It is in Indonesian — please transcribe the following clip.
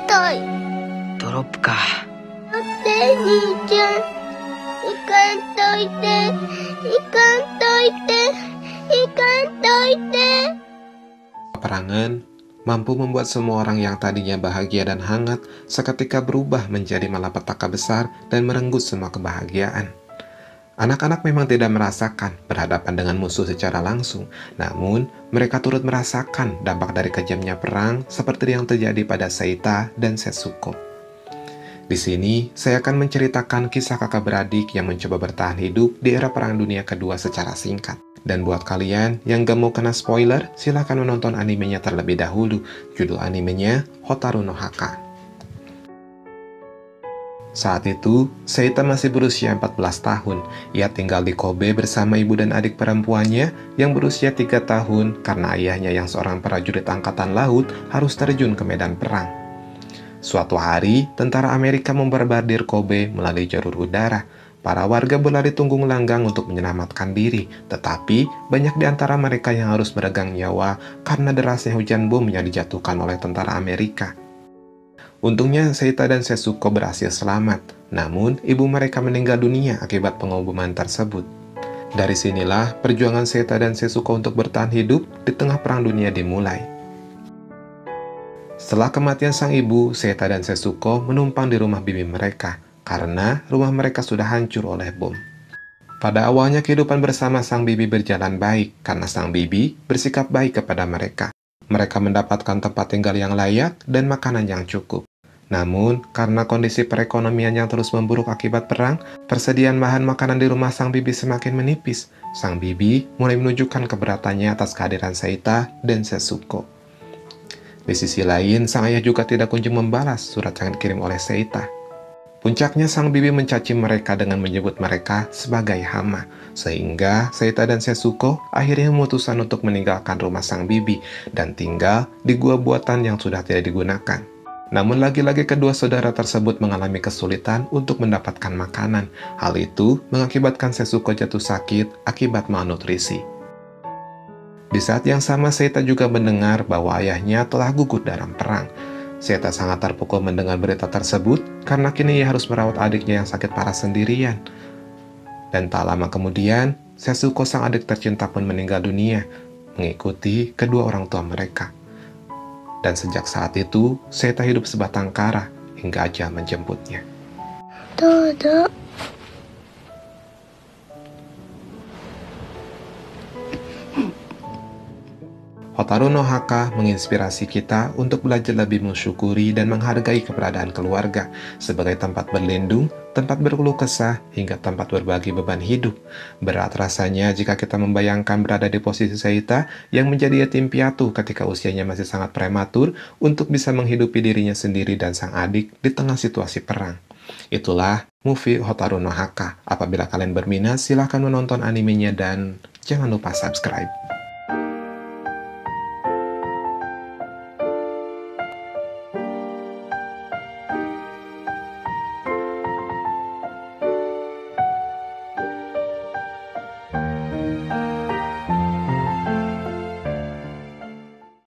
たい。ドロップか。だって兄ちゃん、行かんといて、行かんといて、行かんといて。Peperangan mampu membuat semua orang yang tadinya bahagia dan hangat seketika berubah menjadi malapetaka besar dan merenggut semua kebahagiaan. Anak-anak memang tidak merasakan berhadapan dengan musuh secara langsung, namun mereka turut merasakan dampak dari kejamnya perang seperti yang terjadi pada Seita dan Setsuko. Di sini, saya akan menceritakan kisah kakak beradik yang mencoba bertahan hidup di era Perang Dunia Kedua secara singkat. Dan buat kalian yang gak mau kena spoiler, silahkan menonton animenya terlebih dahulu. Judul animenya Hotaru no Haka. Saat itu, Seita masih berusia 14 tahun. Ia tinggal di Kobe bersama ibu dan adik perempuannya yang berusia 3 tahun karena ayahnya yang seorang prajurit angkatan laut harus terjun ke medan perang. Suatu hari, tentara Amerika membarbadir Kobe melalui jalur udara. Para warga berlari tunggung langgang untuk menyelamatkan diri, tetapi banyak di antara mereka yang harus meregang nyawa karena derasnya hujan bom yang dijatuhkan oleh tentara Amerika. Untungnya Seita dan Setsuko berhasil selamat, namun ibu mereka meninggal dunia akibat pengeboman tersebut. Dari sinilah perjuangan Seita dan Setsuko untuk bertahan hidup di tengah perang dunia dimulai. Setelah kematian sang ibu, Seita dan Setsuko menumpang di rumah bibi mereka, karena rumah mereka sudah hancur oleh bom. Pada awalnya kehidupan bersama sang bibi berjalan baik, karena sang bibi bersikap baik kepada mereka. Mereka mendapatkan tempat tinggal yang layak dan makanan yang cukup. Namun, karena kondisi perekonomian yang terus memburuk akibat perang, persediaan bahan makanan di rumah sang bibi semakin menipis. Sang bibi mulai menunjukkan keberatannya atas kehadiran Seita dan Setsuko. Di sisi lain, sang ayah juga tidak kunjung membalas surat yang dikirim oleh Seita. Puncaknya sang bibi mencaci mereka dengan menyebut mereka sebagai hama, sehingga Seita dan Setsuko akhirnya memutuskan untuk meninggalkan rumah sang bibi dan tinggal di gua buatan yang sudah tidak digunakan. Namun lagi-lagi kedua saudara tersebut mengalami kesulitan untuk mendapatkan makanan. Hal itu mengakibatkan Setsuko jatuh sakit akibat malnutrisi. Di saat yang sama Seita juga mendengar bahwa ayahnya telah gugur dalam perang. Seita sangat terpukul mendengar berita tersebut karena kini ia harus merawat adiknya yang sakit parah sendirian. Dan tak lama kemudian, Setsuko sang adik tercinta pun meninggal dunia, mengikuti kedua orang tua mereka. Dan sejak saat itu, Seita hidup sebatang kara hingga ajal menjemputnya. Dodo. Hotaru no Haka menginspirasi kita untuk belajar lebih mensyukuri dan menghargai keberadaan keluarga sebagai tempat berlindung, tempat berkeluh kesah, hingga tempat berbagi beban hidup. Berat rasanya jika kita membayangkan berada di posisi Seita yang menjadi yatim piatu ketika usianya masih sangat prematur untuk bisa menghidupi dirinya sendiri dan sang adik di tengah situasi perang. Itulah movie Hotaru no Haka. Apabila kalian berminat, silahkan menonton animenya dan jangan lupa subscribe.